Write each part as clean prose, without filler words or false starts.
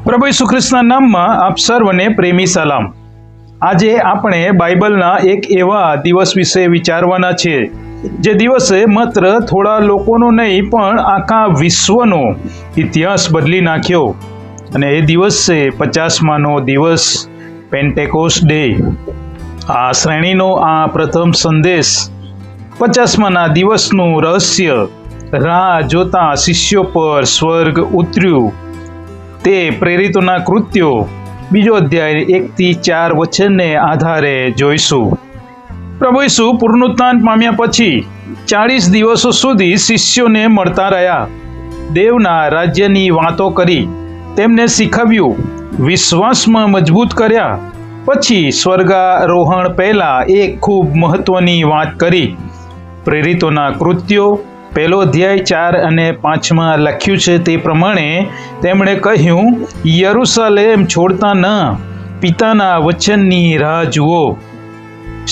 પ્રભુ ઈસુ ખ્રિસ્તના નામમાં આપ સર્વને પ્રેમી સલામ। આજે આપણે બાઇબલના એક એવા દિવસ વિશે વિચારવાના છે જે દિવસે માત્ર થોડા લોકોનો નહીં પણ આખા વિશ્વનો ઇતિહાસ બદલી નાખ્યો, અને એ દિવસ છે 50માનો દિવસ, પેન્ટેકોસ્ટ ડે। આ શ્રેણીનો આ પ્રથમ સંદેશ 50માના દિવસનું રહસ્ય રાહ જોતા શિષ્યો પર સ્વર્ગ ઉતર્યું તે પ્રેરિતોના કૃત્યો 2 અધ્યાય 1 થી 4 વચનને આધારે જોઈશું। પ્રભુ ઈસુ પુનરુત્થાન પામ્યા પછી 40 દિવસો સુધી શિષ્યોને મળતા રહ્યા, દેવના રાજ્યની વાતો કરી, તેમને શીખવ્યું, વિશ્વાસમાં મજબૂત કર્યા। પછી સ્વર્ગારોહણ પહેલા એક ખૂબ મહત્વની વાત કરી। પ્રેરિતોના કૃત્યો 1 અધ્યાય 4 અને 5માં લખ્યું છે તે પ્રમાણે તેમણે કહ્યું, યરુશલેમ છોડતા ન, પિતાના વચનની રાહ જુઓ।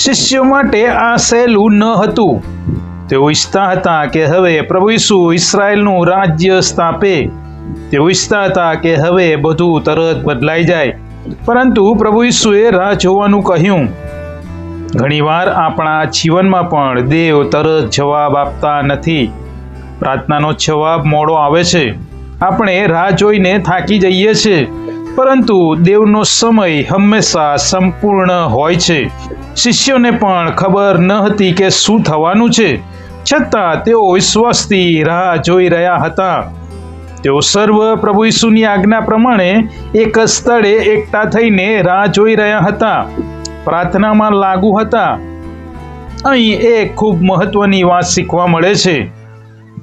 શિષ્યો માટે આ સહેલું ન હતું। તેઓ ઈચ્છતા હતા કે હવે પ્રભુ ઈસુ ઇસ્રાયેલનું રાજ્ય સ્થાપે। તેઓ ઈચ્છતા હતા કે હવે બધું તરત બદલાઈ જાય, પરંતુ પ્રભુ ઈસુએ રાહ જોવાનું કહ્યું। ઘણીવાર આપણા જીવનમાં પણ દેવ તરત જવાબ આપતા નથી। પ્રાર્થનાનો જવાબ મોડો આવે છે, આપણે રાહ જોઈને થાકી જઈએ છીએ, પરંતુ દેવનો સમય હંમેશા સંપૂર્ણ હોય છે। શિષ્યોને પણ ખબર ન હતી કે શું થવાનું છે, છતાં તેઓ વિશ્વાસથી રાહ જોઈ રહ્યા હતા। તેઓ સર્વ પ્રભુ ઈસુની આજ્ઞા પ્રમાણે એક સ્થળે એકઠા થઈને રાહ જોઈ રહ્યા હતા, પ્રાર્થનામાં લાગુ હતા। અહીં એક ખૂબ મહત્વની વાત શીખવા મળે છે,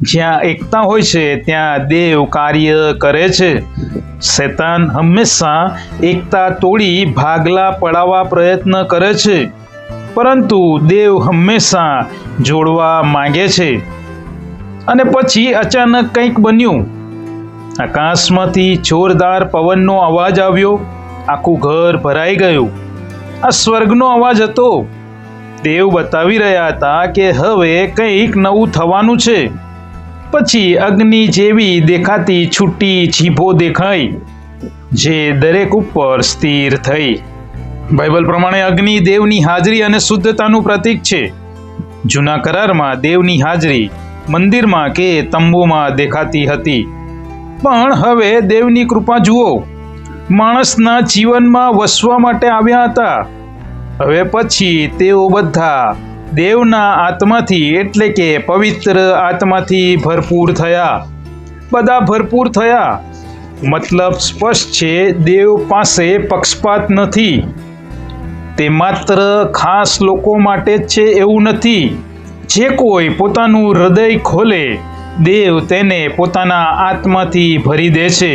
જ્યાં એકતા હોય છે ત્યાં દેવ કાર્ય કરે છે। શૈતાન હંમેશા એકતા તોડી ભાગલા પડાવવા પ્રયત્ન કરે છે, પરંતુ દેવ હંમેશા જોડવા માંગે છે। અને પછી અચાનક કંઈક બન્યું। આકાશમાંથી જોરદાર પવનનો અવાજ આવ્યો, આખું ઘર ભરાઈ ગયું। આ સ્વર્ગનો અવાજ હતો। દેવ બતાવી રહ્યા હતા કે હવે કંઈક નવું થવાનું છે। પછી અગ્નિ જેવી દેખાતી છૂટી જીભો દેખાઈ, જે દરેક ઉપર સ્થિર થઈ। બાઇબલ પ્રમાણે અગ્નિ દેવની હાજરી અને શુદ્ધતાનું પ્રતીક છે। જૂના કરારમાં દેવની હાજરી મંદિરમાં કે તંબુમાં દેખાતી હતી, પણ હવે દેવની કૃપા જુઓ, માણસના જીવનમાં વસવા માટે આવ્યા હતા। હવે પછી તેઓ બધા દેવના આત્માથી એટલે કે પવિત્ર આત્માથી ભરપૂર થયા। બધા ભરપૂર થયા, મતલબ સ્પષ્ટ છે, દેવ પાસે પક્ષપાત નથી। તે માત્ર ખાસ લોકો માટે જ છે એવું નથી। જે કોઈ પોતાનું હૃદય ખોલે, દેવ તેને પોતાના આત્માથી ભરી દે છે।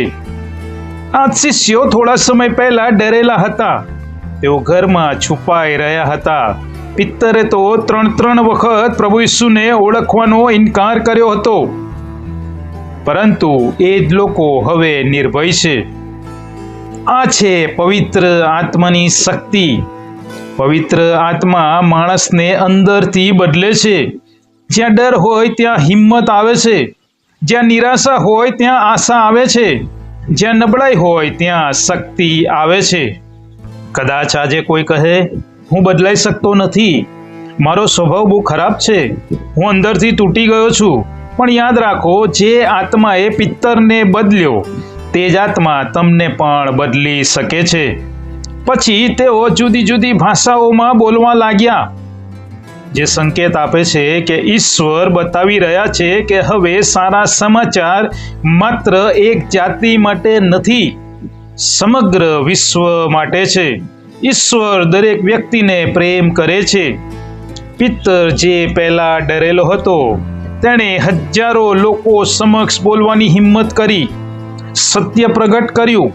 આ શિષ્યો થોડા સમય પહેલા ડરેલા હતા। તેઓ ઘરમાં છુપાઈ રહ્યા હતા। પિત્તરે તો 3 વખત પ્રભુ ઈસુને ઓળખવાનો ઇનકાર કર્યો હતો, પરંતુ એ જ લોકો હવે નિર્ભય છે। આ છે પવિત્ર આત્માની શક્તિ। પવિત્ર આત્મા માણસને અંદરથી બદલે છે। જ્યાં ડર હોય ત્યાં હિંમત આવે છે, જ્યાં નિરાશા હોય ત્યાં આશા આવે છે, જ્યાં નબળાઈ હોય ત્યાં શક્તિ આવે છે। કદાચ આજે કોઈ કહે, હું બદલાઈ શકતો નથી, મારો સ્વભાવ બહુ ખરાબ છે, હું અંદરથી તૂટી ગયો છું। પણ યાદ રાખો, જે આત્માએ પિત્તરને બદલ્યો, તે જ આત્મા તમને પણ બદલી શકે છે। પછી તેઓ જુદી જુદી ભાષાઓમાં બોલવા લાગ્યા, જે સંકેત આપે છે કે ઈશ્વર બતાવી રહ્યા છે કે હવે સારા સમાચાર માત્ર એક જાતિ માટે નથી, સમગ્ર વિશ્વ માટે છે। ઈશ્વર દરેક વ્યક્તિને પ્રેમ કરે છે। પિત્તર જે પહેલા ડરેલો હતો, તેણે હજારો લોકો સમક્ષ બોલવાની હિંમત કરી, સત્ય પ્રગટ કર્યું,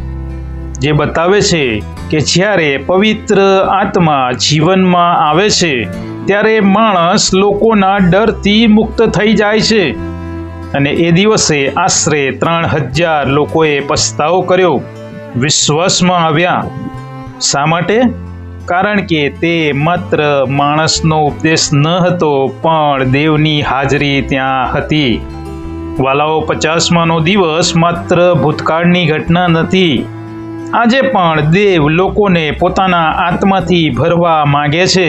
જે બતાવે છે કે જ્યારે પવિત્ર આત્મા જીવનમાં આવે છે ત્યારે માણસ લોકોના ડરથી મુક્ત થઈ જાય છે। અને એ દિવસે આશરે 3000 લોકોએ પસ્તાવો કર્યો, વિશ્વાસમાં આવ્યા। શા માટે? કારણ કે તે માત્ર માણસનો ઉપદેશ ન હતો, પણ દેવની હાજરી ત્યાં હતી। વાલાઓ, 50માનો દિવસ માત્ર ભૂતકાળની ઘટના નથી, આજે પણ દેવ લોકોને પોતાના આત્માથી ભરવા માંગે છે.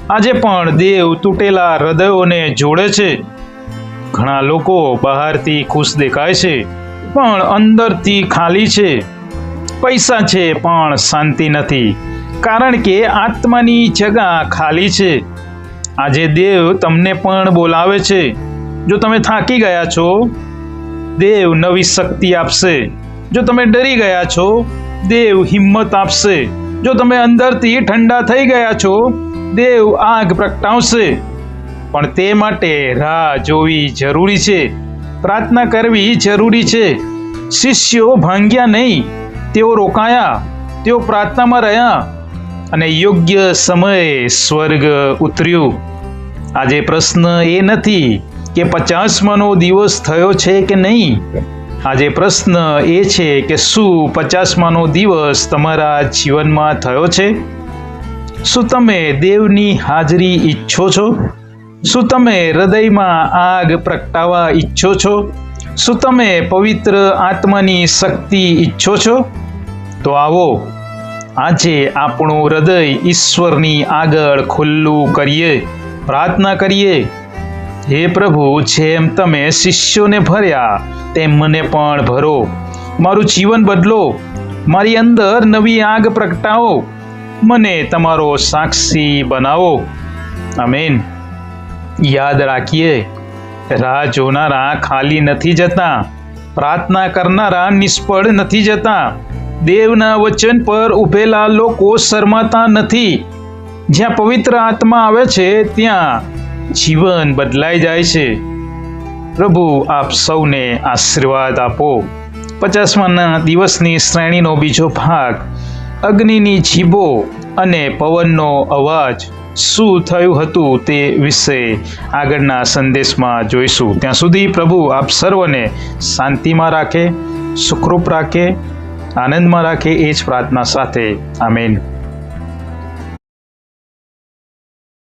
આજે પણ દેવ તૂટેલા હૃદયોને જોડે છે. ઘણા લોકો બહારથી ખુશ દેખાય છે, પણ અંદરથી ખાલી છે. પૈસા છે પણ શાંતિ નથી, કારણ કે આત્માની જગા ખાલી છે. આજે દેવ તમને પણ બોલાવે છે. જો તમે થાકી ગયા છો, દેવ નવી શક્તિ આપશે. જો તમે ડરી ગયા છો, દેવ હિંમત આપશે. જો તમે અંદરથી ઠંડા થઈ ગયા છો, દેવ આગ પ્રગટાવશે. પણ તે માટે રાહ જોવી જરૂરી છે, પ્રાર્થના કરવી જરૂરી છે. શિષ્યો ભાંગ્યા નહીં, તેઓ રોકાયા, તેઓ પ્રાર્થનામાં રહ્યા અને યોગ્ય સમયે સ્વર્ગ ઉતર્યું. આજે પ્રશ્ન એ નથી કે 50માનો દિવસ થયો છે કે નહીં. આજે પ્રશ્ન એ છે કે શું 50માનો દિવસ તમારા જીવનમાં થયો છે? શું તમે દેવની હાજરી ઈચ્છો છો? શું તમે હૃદયમાં આગ પ્રગટાવવા ઈચ્છો છો? શું તમે પવિત્ર આત્માની શક્તિ ઈચ્છો છો? તો આવો, આજે આપણું હૃદય ઈશ્વરની આગળ ખુલ્લું કરીએ, પ્રાર્થના કરીએ. હે પ્રભુ, જેમ તમે શિષ્યોને ભર્યા તેમ મને પણ ભરો. મારું જીવન બદલો, મારી અંદર નવી આગ પ્રગટાવો, મને તમારો સાક્ષી બનાવો. આમીન. યાદ રાખીએ, રાહ જોનારા ખાલી નથી જતા, પ્રાર્થના કરનારા નિષ્ફળ નથી જતા. દેવના વચન પર ઊભેલા લોકો શરમાતા નથી. જ્યાં પવિત્ર આત્મા આવે છે, ત્યાં જીવન બદલાઈ જાય છે. પ્રભુ આપ સૌને આશીર્વાદ આપો. 50મા દિવસની શ્રેણીનો બીજો ભાગ, અગ્નિની જીભો અને પવનનો અવાજ, શું થયું હતું તે વિશે આગળના સંદેશમાં જોઈશું. ત્યાં સુધી પ્રભુ આપ સર્વને શાંતિમાં રાખે, સુખરૂપ રાખે, આનંદમાં રાખે, એ જ પ્રાર્થના સાથે. આમીન.